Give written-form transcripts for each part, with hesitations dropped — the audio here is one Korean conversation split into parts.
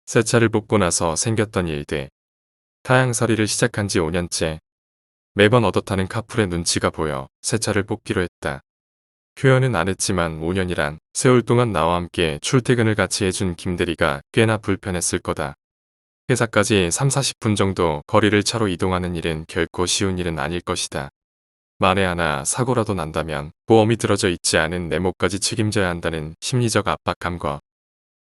새 차를 뽑고 나서 생겼던 일들. 타향살이를 시작한 지 5년째. 매번 얻어타는 카풀의 눈치가 보여 새 차를 뽑기로 했다. 표현은 안 했지만 5년이란 세월 동안 나와 함께 출퇴근을 같이 해준 김대리가 꽤나 불편했을 거다. 회사까지 3, 40분 정도 거리를 차로 이동하는 일은 결코 쉬운 일은 아닐 것이다. 만에 하나 사고라도 난다면 보험이 들어져 있지 않은 내 몫까지 책임져야 한다는 심리적 압박감과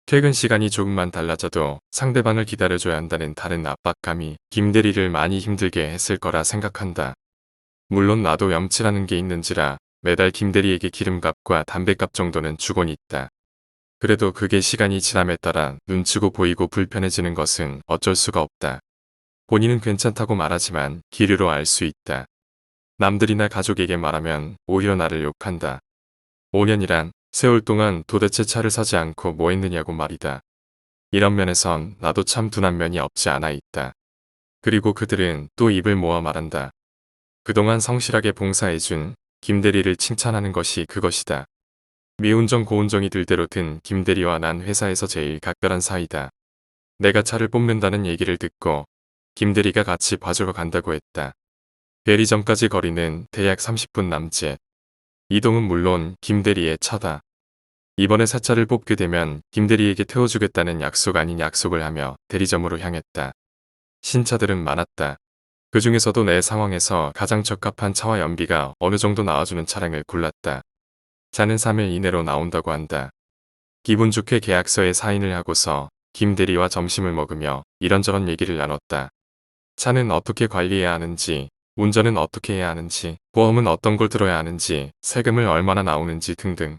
퇴근 시간이 조금만 달라져도 상대방을 기다려줘야 한다는 다른 압박감이 김대리를 많이 힘들게 했을 거라 생각한다. 물론 나도 염치라는 게 있는지라 매달 김대리에게 기름값과 담배값 정도는 주곤 있다. 그래도 그게 시간이 지남에 따라 눈치고 보이고 불편해지는 것은 어쩔 수가 없다. 본인은 괜찮다고 말하지만 기류로 알 수 있다. 남들이나 가족에게 말하면 오히려 나를 욕한다. 5년이란 세월 동안 도대체 차를 사지 않고 뭐 했느냐고 말이다. 이런 면에선 나도 참 둔한 면이 없지 않아 있다. 그리고 그들은 또 입을 모아 말한다. 그동안 성실하게 봉사해준 김대리를 칭찬하는 것이 그것이다. 미운정 고운정이 들대로 든 김대리와 난 회사에서 제일 각별한 사이다. 내가 차를 뽑는다는 얘기를 듣고 김대리가 같이 봐주러 간다고 했다. 대리점까지 거리는 대략 30분 남짓. 이동은 물론 김대리의 차다. 이번에 새 차를 뽑게 되면 김대리에게 태워주겠다는 약속 아닌 약속을 하며 대리점으로 향했다. 신차들은 많았다. 그 중에서도 내 상황에서 가장 적합한 차와 연비가 어느 정도 나와주는 차량을 골랐다. 차는 3일 이내로 나온다고 한다. 기분 좋게 계약서에 사인을 하고서 김대리와 점심을 먹으며 이런저런 얘기를 나눴다. 차는 어떻게 관리해야 하는지, 운전은 어떻게 해야 하는지, 보험은 어떤 걸 들어야 하는지, 세금을 얼마나 나오는지 등등.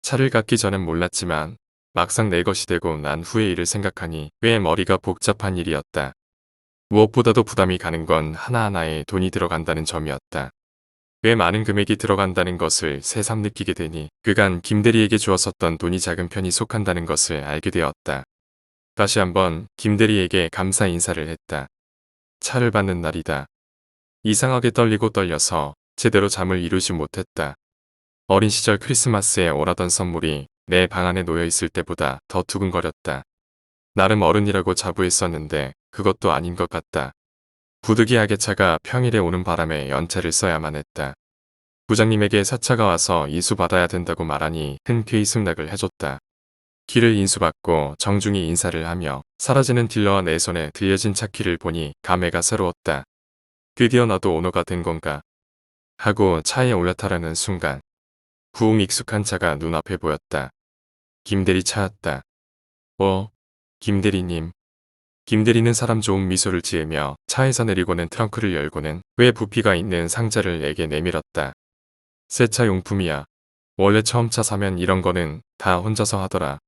차를 갖기 전엔 몰랐지만 막상 내 것이 되고 난 후의 일을 생각하니 꽤 머리가 복잡한 일이었다. 무엇보다도 부담이 가는 건 하나하나에 돈이 들어간다는 점이었다. 꽤 많은 금액이 들어간다는 것을 새삼 느끼게 되니 그간 김대리에게 주었었던 돈이 작은 편이 속한다는 것을 알게 되었다. 다시 한번 김대리에게 감사 인사를 했다. 차를 받는 날이다. 이상하게 떨리고 떨려서 제대로 잠을 이루지 못했다. 어린 시절 크리스마스에 오라던 선물이 내 방 안에 놓여 있을 때보다 더 두근거렸다. 나름 어른이라고 자부했었는데 그것도 아닌 것 같다. 부득이하게 차가 평일에 오는 바람에 연차를 써야만 했다. 부장님에게 사차가 와서 인수받아야 된다고 말하니 흔쾌히 승낙을 해줬다. 키를 인수받고 정중히 인사를 하며 사라지는 딜러와 내 손에 들려진 차 키를 보니 감회가 새로웠다. 드디어 나도 오너가 된 건가 하고 차에 올라타라는 순간 부웅 익숙한 차가 눈앞에 보였다. 김대리 차였다. 김대리님. 김대리는 사람 좋은 미소를 지으며 차에서 내리고는 트렁크를 열고는 왜 부피가 있는 상자를 내게 내밀었다. 새 차 용품이야. 원래 처음 차 사면 이런 거는 다 혼자서 하더라.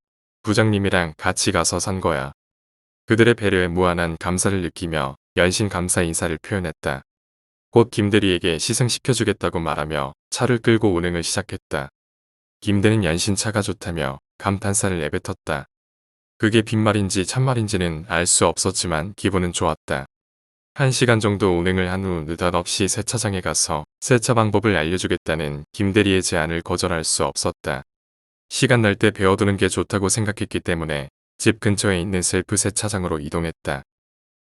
부장님이랑 같이 가서 산 거야. 그들의 배려에 무한한 감사를 느끼며 연신 감사 인사를 표현했다. 곧 김대리에게 시승시켜주겠다고 말하며 차를 끌고 운행을 시작했다. 김대는 연신 차가 좋다며 감탄사를 내뱉었다. 그게 빈말인지 참말인지는 알 수 없었지만 기분은 좋았다. 1시간 정도 운행을 한 후 느닷없이 세차장에 가서 세차 방법을 알려주겠다는 김대리의 제안을 거절할 수 없었다. 시간 날 때 배워두는 게 좋다고 생각했기 때문에 집 근처에 있는 셀프 세차장으로 이동했다.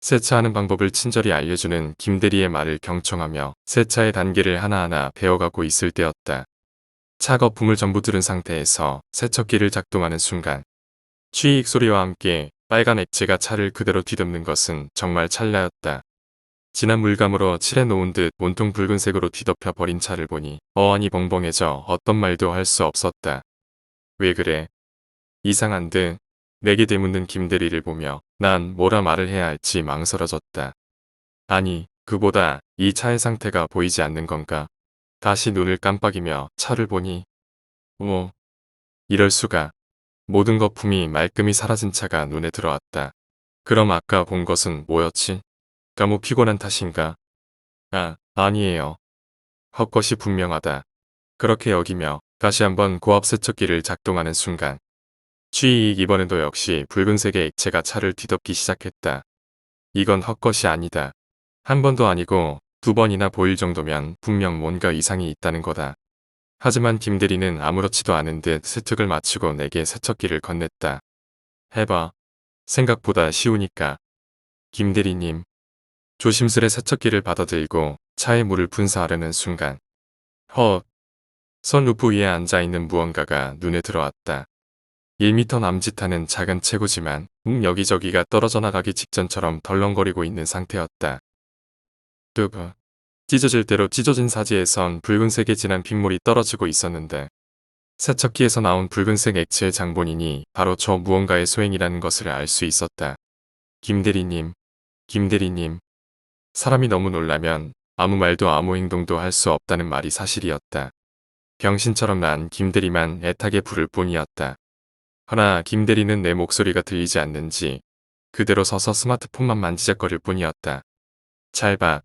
세차하는 방법을 친절히 알려주는 김대리의 말을 경청하며 세차의 단계를 하나하나 배워가고 있을 때였다. 차 거품을 전부 들은 상태에서 세척기를 작동하는 순간 취익 소리와 함께 빨간 액체가 차를 그대로 뒤덮는 것은 정말 찰나였다. 진한 물감으로 칠해놓은 듯 온통 붉은색으로 뒤덮여 버린 차를 보니 어안이 벙벙해져 어떤 말도 할 수 없었다. 왜 그래? 이상한 듯 내게 되묻는 김대리를 보며 난 뭐라 말을 해야 할지 망설여졌다. 아니, 그보다 이 차의 상태가 보이지 않는 건가? 다시 눈을 깜빡이며 차를 보니 이럴 수가. 모든 거품이 말끔히 사라진 차가 눈에 들어왔다. 그럼 아까 본 것은 뭐였지? 너무 피곤한 탓인가? 아니에요. 헛것이 분명하다. 그렇게 여기며 다시 한번 고압 세척기를 작동하는 순간 취익 이번에도 역시 붉은색의 액체가 차를 뒤덮기 시작했다. 이건 헛것이 아니다. 한 번도 아니고 2번이나 보일 정도면 분명 뭔가 이상이 있다는 거다. 하지만 김대리는 아무렇지도 않은 듯 세척을 마치고 내게 세척기를 건넸다. 해봐. 생각보다 쉬우니까. 김대리님. 조심스레 세척기를 받아들고 차에 물을 분사하려는 순간. 선루프 위에 앉아있는 무언가가 눈에 들어왔다. 1미터 남짓하는 작은 체구지만 여기저기가 떨어져 나가기 직전처럼 덜렁거리고 있는 상태였다. 뚜브. 찢어질 대로 찢어진 사지에선 붉은색의 진한 빗물이 떨어지고 있었는데 세척기에서 나온 붉은색 액체의 장본인이 바로 저 무언가의 소행이라는 것을 알 수 있었다. 김대리님. 김대리님. 사람이 너무 놀라면 아무 말도 아무 행동도 할 수 없다는 말이 사실이었다. 병신처럼 난 김대리만 애타게 부를 뿐이었다. 허나 김대리는 내 목소리가 들리지 않는지 그대로 서서 스마트폰만 만지작거릴 뿐이었다. 잘 봐.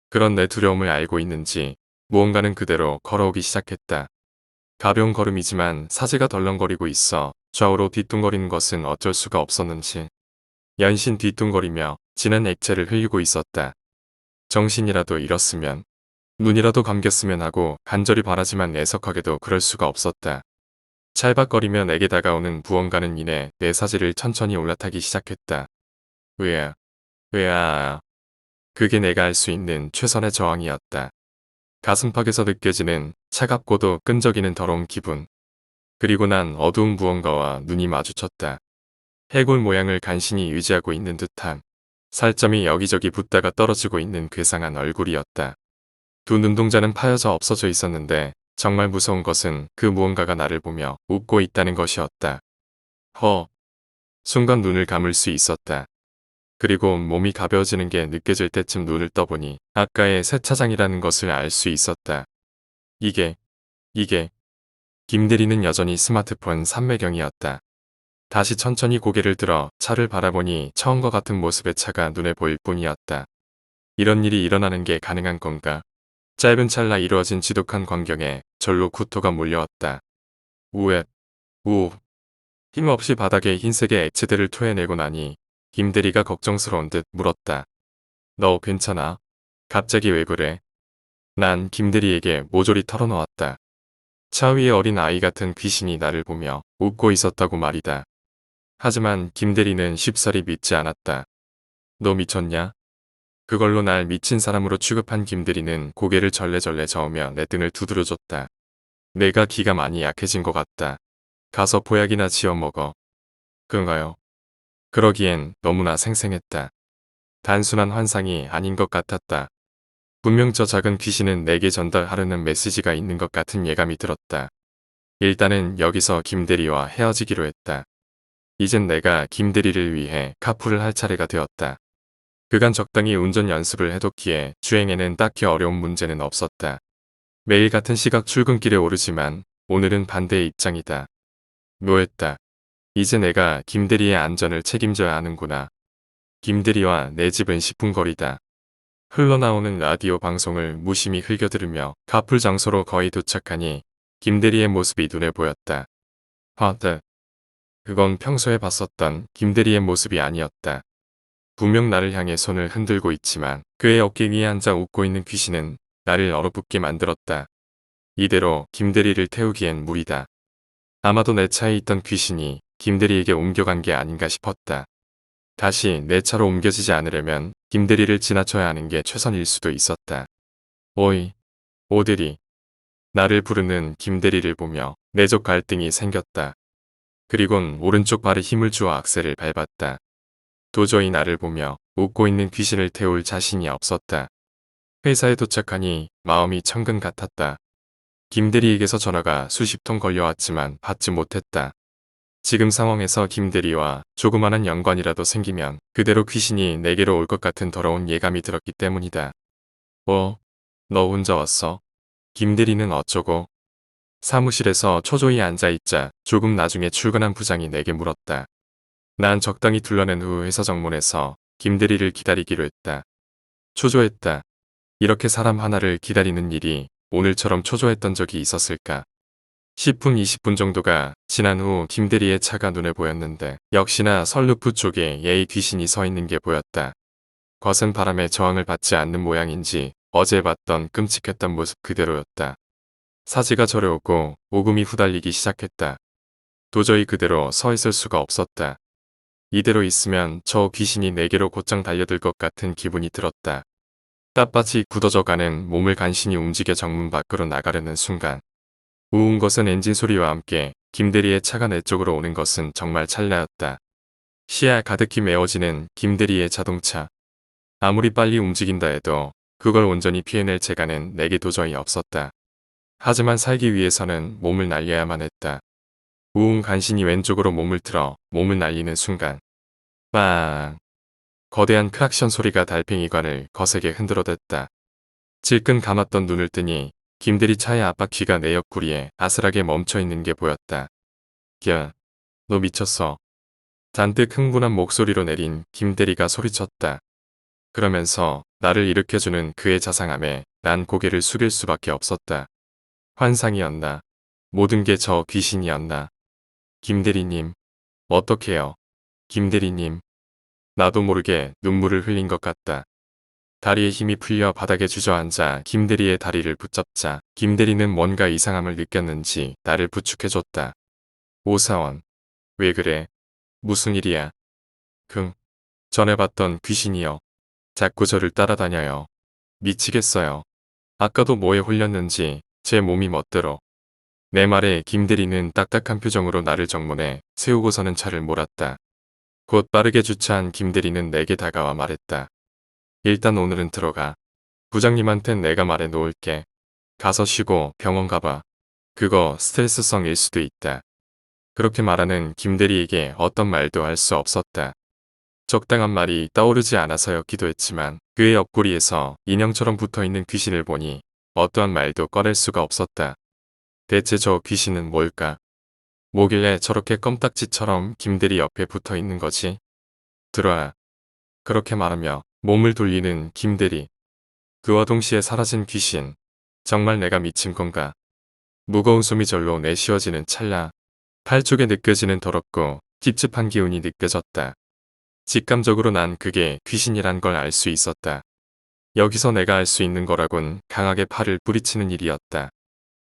그런 내 두려움을 알고 있는지 무언가는 그대로 걸어오기 시작했다. 가벼운 걸음이지만 사지가 덜렁거리고 있어 좌우로 뒤뚱거리는 것은 어쩔 수가 없었는지 연신 뒤뚱거리며 진한 액체를 흘리고 있었다. 정신이라도 잃었으면 눈이라도 감겼으면 하고 간절히 바라지만 애석하게도 그럴 수가 없었다. 찰박거리며 내게 다가오는 무언가는 이내 내 사지를 천천히 올라타기 시작했다. 으아. 그게 내가 할 수 있는 최선의 저항이었다. 가슴팍에서 느껴지는 차갑고도 끈적이는 더러운 기분. 그리고 난 어두운 무언가와 눈이 마주쳤다. 해골 모양을 간신히 유지하고 있는 듯한 살점이 여기저기 붙다가 떨어지고 있는 괴상한 얼굴이었다. 두 눈동자는 파여져 없어져 있었는데 정말 무서운 것은 그 무언가가 나를 보며 웃고 있다는 것이었다. 순간 눈을 감을 수 있었다. 그리고 몸이 가벼워지는 게 느껴질 때쯤 눈을 떠보니 아까의 세차장이라는 것을 알 수 있었다. 이게 김대리는 여전히 스마트폰 삼매경이었다. 다시 천천히 고개를 들어 차를 바라보니 처음과 같은 모습의 차가 눈에 보일 뿐이었다. 이런 일이 일어나는 게 가능한 건가? 짧은 찰나 이루어진 지독한 광경에 절로 구토가 몰려왔다. 힘없이 바닥에 흰색의 액체들을 토해내고 나니 김대리가 걱정스러운 듯 물었다. 너 괜찮아? 갑자기 왜 그래? 난 김대리에게 모조리 털어놓았다. 차 위에 어린 아이 같은 귀신이 나를 보며 웃고 있었다고 말이다. 하지만 김대리는 쉽사리 믿지 않았다. 너 미쳤냐? 그걸로 날 미친 사람으로 취급한 김대리는 고개를 절레절레 저으며 내 등을 두드려줬다. 내가 기가 많이 약해진 것 같다. 가서 보약이나 지어 먹어. 그런가요? 그러기엔 너무나 생생했다. 단순한 환상이 아닌 것 같았다. 분명 저 작은 귀신은 내게 전달하려는 메시지가 있는 것 같은 예감이 들었다. 일단은 여기서 김대리와 헤어지기로 했다. 이젠 내가 김대리를 위해 카풀을 할 차례가 되었다. 그간 적당히 운전 연습을 해뒀기에 주행에는 딱히 어려운 문제는 없었다. 매일 같은 시각 출근길에 오르지만 오늘은 반대의 입장이다. 묘했다. 이제 내가 김대리의 안전을 책임져야 하는구나. 김대리와 내 집은 10분 거리다. 흘러나오는 라디오 방송을 무심히 흘겨들으며 카풀 장소로 거의 도착하니 김대리의 모습이 눈에 보였다. 그건 평소에 봤었던 김대리의 모습이 아니었다. 분명 나를 향해 손을 흔들고 있지만 그의 어깨 위에 앉아 웃고 있는 귀신은 나를 얼어붙게 만들었다. 이대로 김대리를 태우기엔 무리다. 아마도 내 차에 있던 귀신이 김대리에게 옮겨간 게 아닌가 싶었다. 다시 내 차로 옮겨지지 않으려면 김대리를 지나쳐야 하는 게 최선일 수도 있었다. 오이, 오대리. 나를 부르는 김대리를 보며 내적 갈등이 생겼다. 그리곤 오른쪽 발에 힘을 주어 악셀을 밟았다. 도저히 나를 보며 웃고 있는 귀신을 태울 자신이 없었다. 회사에 도착하니 마음이 천근 같았다. 김대리에게서 전화가 수십 통 걸려왔지만 받지 못했다. 지금 상황에서 김대리와 조그마한 연관이라도 생기면 그대로 귀신이 내게로 올 것 같은 더러운 예감이 들었기 때문이다. 너 혼자 왔어? 김대리는 어쩌고? 사무실에서 초조히 앉아있자 조금 나중에 출근한 부장이 내게 물었다. 난 적당히 둘러낸 후 회사 정문에서 김대리를 기다리기로 했다. 초조했다. 이렇게 사람 하나를 기다리는 일이 오늘처럼 초조했던 적이 있었을까? 10분 20분 정도가 지난 후 김대리의 차가 눈에 보였는데 역시나 선루프 쪽에 예의 귀신이 서 있는 게 보였다. 거센 바람에 저항을 받지 않는 모양인지 어제 봤던 끔찍했던 모습 그대로였다. 사지가 저려오고 오금이 후달리기 시작했다. 도저히 그대로 서 있을 수가 없었다. 이대로 있으면 저 귀신이 내게로 곧장 달려들 것 같은 기분이 들었다. 빳빳이 굳어져가는 몸을 간신히 움직여 정문 밖으로 나가려는 순간 우웅 것은 엔진 소리와 함께 김대리의 차가 내 쪽으로 오는 것은 정말 찰나였다. 시야 가득히 메워지는 김대리의 자동차. 아무리 빨리 움직인다 해도 그걸 온전히 피해낼 재간은 내게 도저히 없었다. 하지만 살기 위해서는 몸을 날려야만 했다. 우웅 간신히 왼쪽으로 몸을 틀어 몸을 날리는 순간 빵! 거대한 크락션 소리가 달팽이관을 거세게 흔들어댔다. 질끈 감았던 눈을 뜨니 김대리 차의 앞바퀴가 내 옆구리에 아슬하게 멈춰있는 게 보였다. 야, 너 미쳤어. 잔뜩 흥분한 목소리로 내린 김대리가 소리쳤다. 그러면서 나를 일으켜주는 그의 자상함에 난 고개를 숙일 수밖에 없었다. 환상이었나? 모든 게 저 귀신이었나? 김대리님, 어떡해요? 김대리님. 나도 모르게 눈물을 흘린 것 같다. 다리에 힘이 풀려 바닥에 주저앉아 김대리의 다리를 붙잡자 김대리는 뭔가 이상함을 느꼈는지 나를 부축해줬다. 오사원, 왜 그래? 무슨 일이야? 전에 봤던 귀신이요. 자꾸 저를 따라다녀요. 미치겠어요. 아까도 뭐에 홀렸는지 제 몸이 멋대로. 내 말에 김대리는 딱딱한 표정으로 나를 정문에 세우고서는 차를 몰았다. 곧 빠르게 주차한 김대리는 내게 다가와 말했다. 일단 오늘은 들어가. 부장님한텐 내가 말해 놓을게. 가서 쉬고 병원 가봐. 그거 스트레스성일 수도 있다. 그렇게 말하는 김대리에게 어떤 말도 할 수 없었다. 적당한 말이 떠오르지 않아서였기도 했지만 그의 옆구리에서 인형처럼 붙어있는 귀신을 보니 어떠한 말도 꺼낼 수가 없었다. 대체 저 귀신은 뭘까? 뭐길래 저렇게 껌딱지처럼 김대리 옆에 붙어있는 거지? 들어와. 그렇게 말하며 몸을 돌리는 김대리. 그와 동시에 사라진 귀신. 정말 내가 미친 건가? 무거운 숨이 절로 내쉬어지는 찰나. 팔 쪽에 느껴지는 더럽고 찝찝한 기운이 느껴졌다. 직감적으로 난 그게 귀신이란 걸 알 수 있었다. 여기서 내가 알 수 있는 거라곤 강하게 팔을 뿌리치는 일이었다.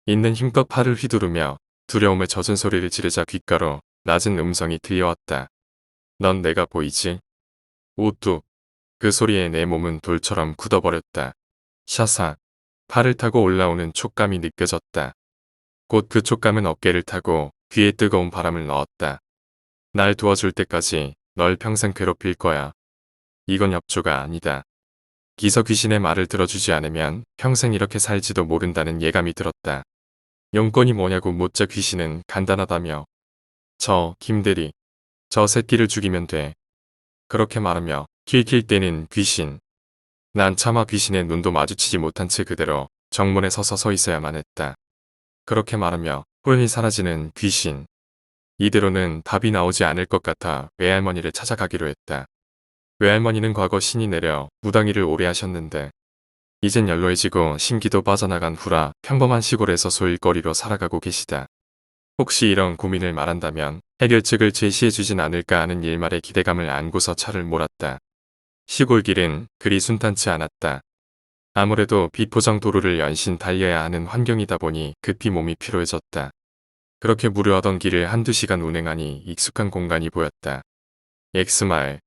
있는 힘껏 팔을 휘두르며 두려움에 젖은 소리를 지르자 귓가로 낮은 음성이 들려왔다. 넌 내가 보이지? 오뚝. 그 소리에 내 몸은 돌처럼 굳어버렸다. 샤삭. 팔을 타고 올라오는 촉감이 느껴졌다. 곧 그 촉감은 어깨를 타고 귀에 뜨거운 바람을 넣었다. 날 도와줄 때까지 널 평생 괴롭힐 거야. 이건 협조가 아니다. 기서 귀신의 말을 들어주지 않으면 평생 이렇게 살지도 모른다는 예감이 들었다. 용건이 뭐냐고 묻자 귀신은 간단하다며. 저 김대리. 저 새끼를 죽이면 돼. 그렇게 말하며 킬킬 대는 귀신. 난 차마 귀신의 눈도 마주치지 못한 채 그대로 정문에 서서 서 있어야만 했다. 그렇게 말하며 홀히 사라지는 귀신. 이대로는 답이 나오지 않을 것 같아 외할머니를 찾아가기로 했다. 외할머니는 과거 신이 내려 무당일을 오래 하셨는데 이젠 연로해지고 신기도 빠져나간 후라 평범한 시골에서 소일거리로 살아가고 계시다. 혹시 이런 고민을 말한다면 해결책을 제시해주진 않을까 하는 일말의 기대감을 안고서 차를 몰았다. 시골길은 그리 순탄치 않았다. 아무래도 비포장 도로를 연신 달려야 하는 환경이다 보니 급히 몸이 피로해졌다. 그렇게 무료하던 길을 한두 시간 운행하니 익숙한 공간이 보였다. 엑스마을.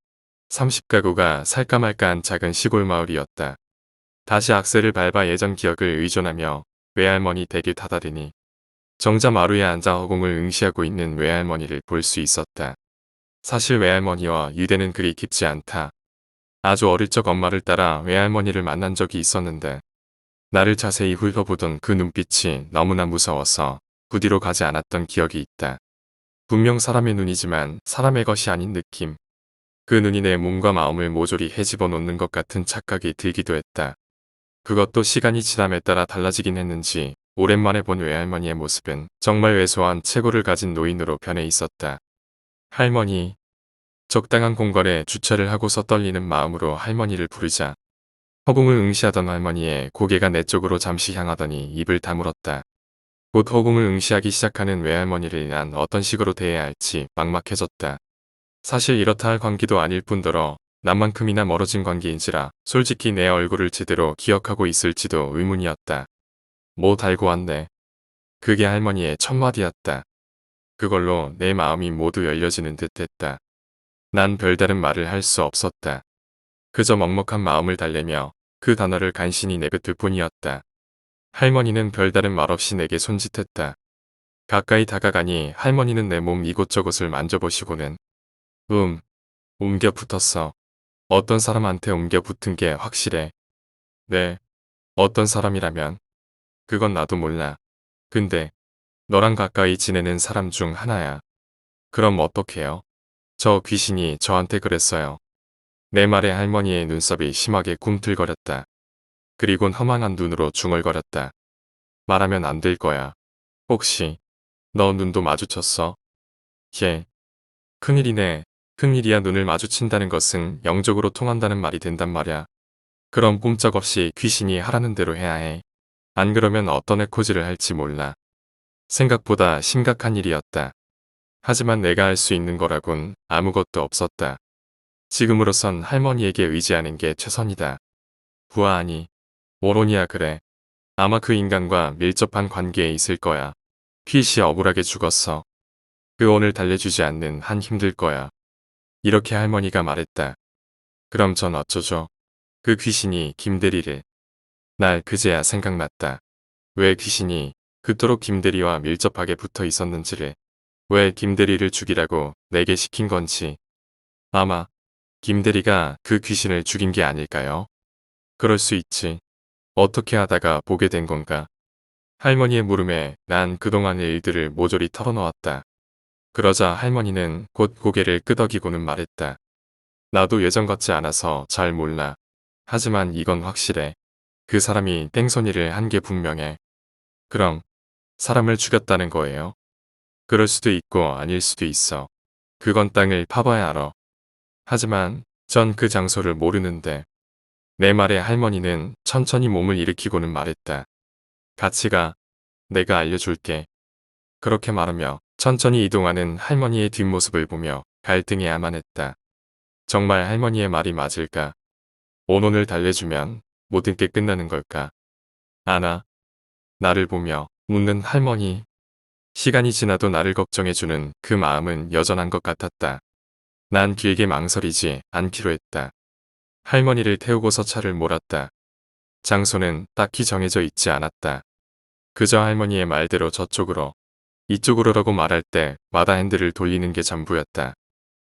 30가구가 살까 말까한 작은 시골 마을이었다. 다시 악셀을 밟아 예전 기억을 의존하며 외할머니 댁을 타다리니 정자 마루에 앉아 허공을 응시하고 있는 외할머니를 볼 수 있었다. 사실 외할머니와 유대는 그리 깊지 않다. 아주 어릴 적 엄마를 따라 외할머니를 만난 적이 있었는데 나를 자세히 훑어보던 그 눈빛이 너무나 무서워서 그 뒤로 가지 않았던 기억이 있다. 분명 사람의 눈이지만 사람의 것이 아닌 느낌. 그 눈이 내 몸과 마음을 모조리 헤집어 놓는 것 같은 착각이 들기도 했다. 그것도 시간이 지남에 따라 달라지긴 했는지 오랜만에 본 외할머니의 모습은 정말 왜소한 체구를 가진 노인으로 변해 있었다. 할머니. 적당한 공간에 주차를 하고서 떨리는 마음으로 할머니를 부르자 허공을 응시하던 할머니의 고개가 내 쪽으로 잠시 향하더니 입을 다물었다. 곧 허공을 응시하기 시작하는 외할머니를 난 어떤 식으로 대해야 할지 막막해졌다. 사실 이렇다 할 관계도 아닐 뿐더러 남만큼이나 멀어진 관계인지라 솔직히 내 얼굴을 제대로 기억하고 있을지도 의문이었다. 뭐 달고 왔네. 그게 할머니의 첫 마디였다. 그걸로 내 마음이 모두 열려지는 듯 했다. 난 별다른 말을 할 수 없었다. 그저 먹먹한 마음을 달래며 그 단어를 간신히 내뱉을 뿐이었다. 할머니는 별다른 말 없이 내게 손짓했다. 가까이 다가가니 할머니는 내 몸 이곳저곳을 만져보시고는 옮겨 붙었어. 어떤 사람한테 옮겨 붙은 게 확실해. 네, 어떤 사람이라면 그건 나도 몰라. 근데 너랑 가까이 지내는 사람 중 하나야. 그럼 어떡해요? 저 귀신이 저한테 그랬어요. 내 말에 할머니의 눈썹이 심하게 꿈틀거렸다. 그리곤 허망한 눈으로 중얼거렸다. 말하면 안 될 거야. 혹시 너 눈도 마주쳤어? 걔. 큰일이네. 큰일이야. 눈을 마주친다는 것은 영적으로 통한다는 말이 된단 말야. 그럼 꼼짝없이 귀신이 하라는 대로 해야 해. 안 그러면 어떤 해코지를 할지 몰라. 생각보다 심각한 일이었다. 하지만 내가 할 수 있는 거라곤 아무것도 없었다. 지금으로선 할머니에게 의지하는 게 최선이다. 부하하니 워론이야. 그래. 아마 그 인간과 밀접한 관계에 있을 거야. 핏이 억울하게 죽었어. 그 온을 달래주지 않는 한 힘들 거야. 이렇게 할머니가 말했다. 그럼 전 어쩌죠? 그 귀신이 김대리를. 날 그제야 생각났다. 왜 귀신이 그토록 김대리와 밀접하게 붙어 있었는지를. 왜 김대리를 죽이라고 내게 시킨 건지. 아마 김대리가 그 귀신을 죽인 게 아닐까요? 그럴 수 있지. 어떻게 하다가 보게 된 건가? 할머니의 물음에 난 그동안의 일들을 모조리 털어놓았다. 그러자 할머니는 곧 고개를 끄덕이고는 말했다. 나도 예전 같지 않아서 잘 몰라. 하지만 이건 확실해. 그 사람이 땡손이를 한 게 분명해. 그럼 사람을 죽였다는 거예요? 그럴 수도 있고 아닐 수도 있어. 그건 땅을 파봐야 알아. 하지만 전 그 장소를 모르는데. 내 말에 할머니는 천천히 몸을 일으키고는 말했다. 같이 가. 내가 알려줄게. 그렇게 말하며 천천히 이동하는 할머니의 뒷모습을 보며 갈등해야만 했다. 정말 할머니의 말이 맞을까? 온혼을 달래주면 모든 게 끝나는 걸까? 아나. 나를 보며 묻는 할머니. 시간이 지나도 나를 걱정해주는 그 마음은 여전한 것 같았다. 난 길게 망설이지 않기로 했다. 할머니를 태우고서 차를 몰았다. 장소는 딱히 정해져 있지 않았다. 그저 할머니의 말대로 저쪽으로, 이쪽으로라고 말할 때 마다 핸들을 돌리는 게 전부였다.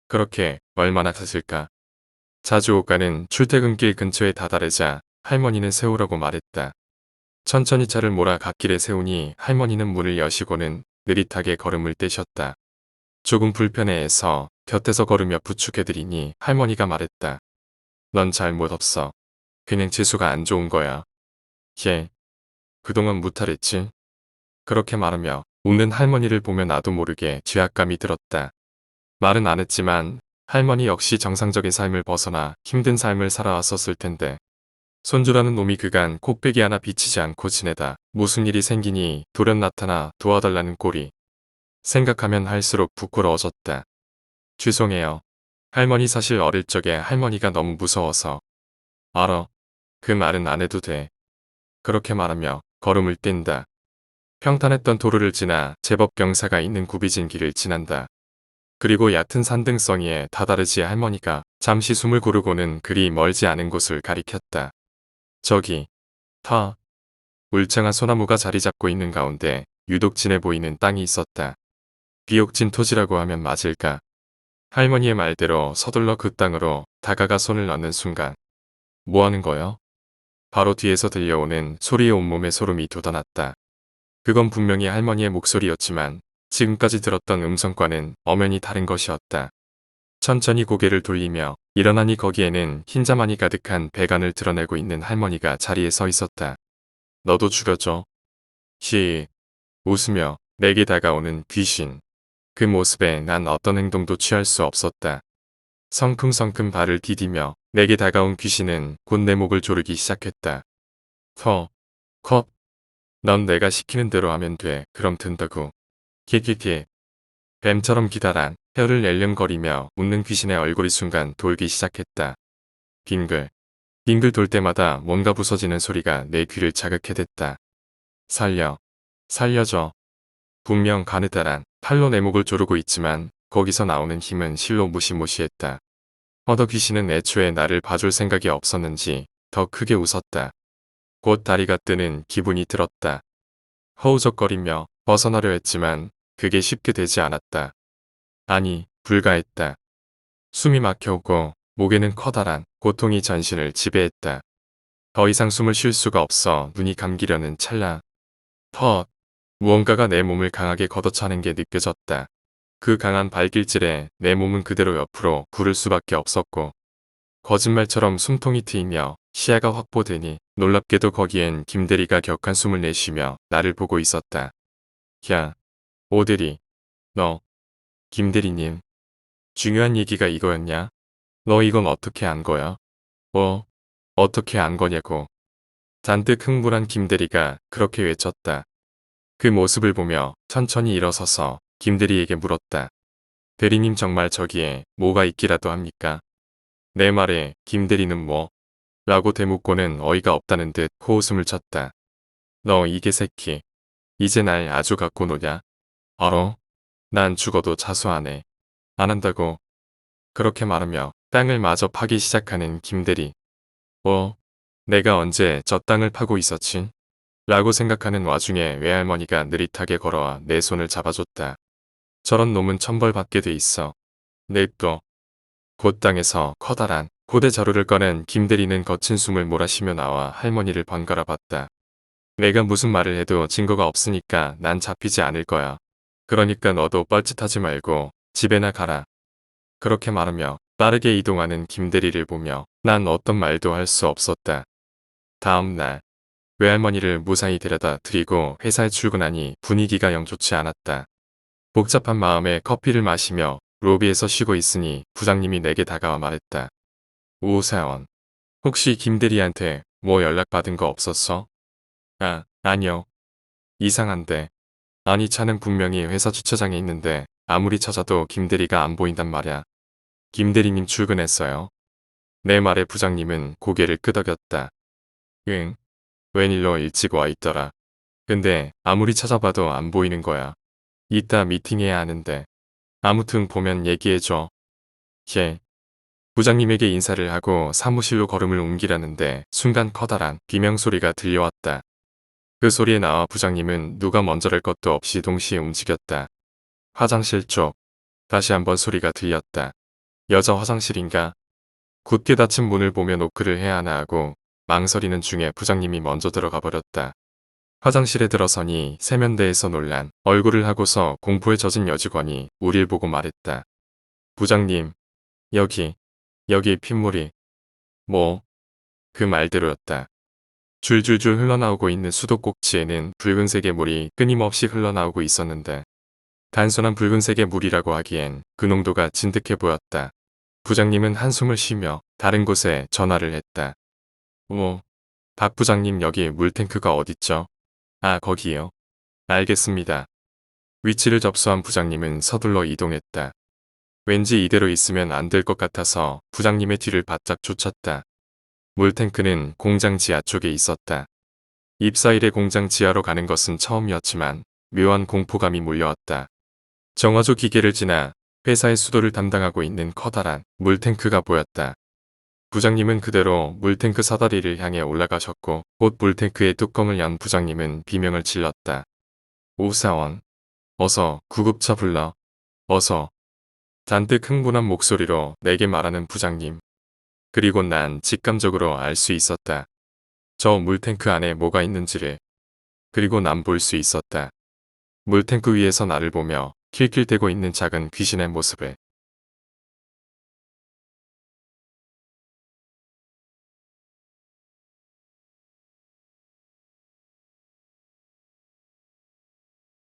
그렇게 얼마나 탔을까? 자주 오가는 출퇴근길 근처에 다다르자 할머니는 세우라고 말했다. 천천히 차를 몰아 갓길에 세우니 할머니는 문을 여시고는 느릿하게 걸음을 떼셨다. 조금 불편해해서 곁에서 걸으며 부축해드리니 할머니가 말했다. 넌 잘못 없어. 그냥 재수가 안 좋은 거야. 걔, 그동안 무탈했지? 그렇게 말하며 웃는 할머니를 보며 나도 모르게 죄악감이 들었다. 말은 안 했지만 할머니 역시 정상적인 삶을 벗어나 힘든 삶을 살아왔었을 텐데. 손주라는 놈이 그간 콕배기 하나 비치지 않고 지내다 무슨 일이 생기니 돌연 나타나 도와달라는 꼴이. 생각하면 할수록 부끄러워졌다. 죄송해요. 할머니 사실 어릴 적에 할머니가 너무 무서워서. 알아. 그 말은 안 해도 돼. 그렇게 말하며 걸음을 뗀다. 평탄했던 도로를 지나 제법 경사가 있는 굽이진 길을 지난다. 그리고 얕은 산등성이에 다다르지 할머니가 잠시 숨을 고르고는 그리 멀지 않은 곳을 가리켰다. 저기, 울창한 소나무가 자리 잡고 있는 가운데 유독 진해 보이는 땅이 있었다. 비옥진 토지라고 하면 맞을까? 할머니의 말대로 서둘러 그 땅으로 다가가 손을 넣는 순간. 뭐 하는 거요? 바로 뒤에서 들려오는 소리에 온몸에 소름이 돋아났다. 그건 분명히 할머니의 목소리였지만 지금까지 들었던 음성과는 엄연히 다른 것이었다. 천천히 고개를 돌리며 일어나니 거기에는 흰자만이 가득한 배관을 드러내고 있는 할머니가 자리에 서 있었다. 너도 죽여줘. 웃으며 내게 다가오는 귀신. 그 모습에 난 어떤 행동도 취할 수 없었다. 성큼성큼 발을 디디며 내게 다가온 귀신은 곧 내 목을 조르기 시작했다. 컵. 넌 내가 시키는 대로 하면 돼. 그럼 된다고. 키키키. 뱀처럼 기다란 혀를 낼름거리며 웃는 귀신의 얼굴이 순간 돌기 시작했다. 빙글. 빙글 돌 때마다 뭔가 부서지는 소리가 내 귀를 자극해댔다. 살려줘. 분명 가느다란 팔로 내 목을 조르고 있지만 거기서 나오는 힘은 실로 무시무시했다. 허더 귀신은 애초에 나를 봐줄 생각이 없었는지 더 크게 웃었다. 곧 다리가 뜨는 기분이 들었다. 허우적거리며 벗어나려 했지만 그게 쉽게 되지 않았다. 아니, 불가했다. 숨이 막혀오고 목에는 커다란 고통이 전신을 지배했다. 더 이상 숨을 쉴 수가 없어 눈이 감기려는 찰나. 헛! 무언가가 내 몸을 강하게 걷어차는 게 느껴졌다. 그 강한 발길질에 내 몸은 그대로 옆으로 구를 수밖에 없었고 거짓말처럼 숨통이 트이며 시야가 확보되니 놀랍게도 거기엔 김대리가 격한 숨을 내쉬며 나를 보고 있었다. 야, 오대리, 너, 김대리님, 중요한 얘기가 이거였냐? 너 이건 어떻게 안 거야? 뭐, 어떻게 안 거냐고. 잔뜩 흥분한 김대리가 그렇게 외쳤다. 그 모습을 보며 천천히 일어서서 김대리에게 물었다. 대리님 정말 저기에 뭐가 있기라도 합니까? 내 말에 김대리는 뭐? 라고 대묻고는 어이가 없다는 듯 코웃음을 쳤다. 너 이 개새끼. 이제 날 아주 갖고 노냐? 알어? 난 죽어도 자수 안 해. 안 한다고. 그렇게 말하며 땅을 마저 파기 시작하는 김대리. 뭐? 내가 언제 저 땅을 파고 있었지? 라고 생각하는 와중에 외할머니가 느릿하게 걸어와 내 손을 잡아줬다. 저런 놈은 천벌받게 돼 있어. 냅둬. 곧 땅에서 커다란 고대 자루를 꺼낸 김대리는 거친 숨을 몰아쉬며 나와 할머니를 번갈아 봤다. 내가 무슨 말을 해도 증거가 없으니까 난 잡히지 않을 거야. 그러니까 너도 뻘짓하지 말고 집에나 가라. 그렇게 말하며 빠르게 이동하는 김대리를 보며 난 어떤 말도 할 수 없었다. 다음 날 외할머니를 무사히 데려다 드리고 회사에 출근하니 분위기가 영 좋지 않았다. 복잡한 마음에 커피를 마시며 로비에서 쉬고 있으니 부장님이 내게 다가와 말했다. 우사원, 혹시 김대리한테 뭐 연락받은 거 없었어? 아, 아니요. 이상한데. 아니 차는 분명히 회사 주차장에 있는데 아무리 찾아도 김대리가 안 보인단 말야. 김대리님 출근했어요. 내 말에 부장님은 고개를 끄덕였다. 응. 웬일로 일찍 와 있더라. 근데 아무리 찾아봐도 안 보이는 거야. 이따 미팅해야 하는데. 아무튼 보면 얘기해줘. 예. 부장님에게 인사를 하고 사무실로 걸음을 옮기려는데 순간 커다란 비명소리가 들려왔다. 그 소리에 나와 부장님은 누가 먼저랄 것도 없이 동시에 움직였다. 화장실 쪽. 다시 한번 소리가 들렸다. 여자 화장실인가? 굳게 닫힌 문을 보며 노크를 해야 하나 하고 망설이는 중에 부장님이 먼저 들어가 버렸다. 화장실에 들어서니 세면대에서 놀란 얼굴을 하고서 공포에 젖은 여직원이 우릴 보고 말했다. 부장님, 여기 핏물이. 뭐? 그 말대로였다. 줄줄줄 흘러나오고 있는 수도꼭지에는 붉은색의 물이 끊임없이 흘러나오고 있었는데 단순한 붉은색의 물이라고 하기엔 그 농도가 진득해 보였다. 부장님은 한숨을 쉬며 다른 곳에 전화를 했다. 박 부장님 여기 물탱크가 어딨죠? 아, 거기요. 알겠습니다. 위치를 접수한 부장님은 서둘러 이동했다. 왠지 이대로 있으면 안 될 것 같아서 부장님의 뒤를 바짝 쫓았다. 물탱크는 공장 지하 쪽에 있었다. 입사일에 공장 지하로 가는 것은 처음이었지만 묘한 공포감이 몰려왔다. 정화조 기계를 지나 회사의 수도를 담당하고 있는 커다란 물탱크가 보였다. 부장님은 그대로 물탱크 사다리를 향해 올라가셨고 곧 물탱크의 뚜껑을 연 부장님은 비명을 질렀다. 오사원, 어서 구급차 불러. 어서. 잔뜩 흥분한 목소리로 내게 말하는 부장님. 그리고 난 직감적으로 알 수 있었다. 저 물탱크 안에 뭐가 있는지를. 그리고 난 볼 수 있었다. 물탱크 위에서 나를 보며 킬킬대고 있는 작은 귀신의 모습을.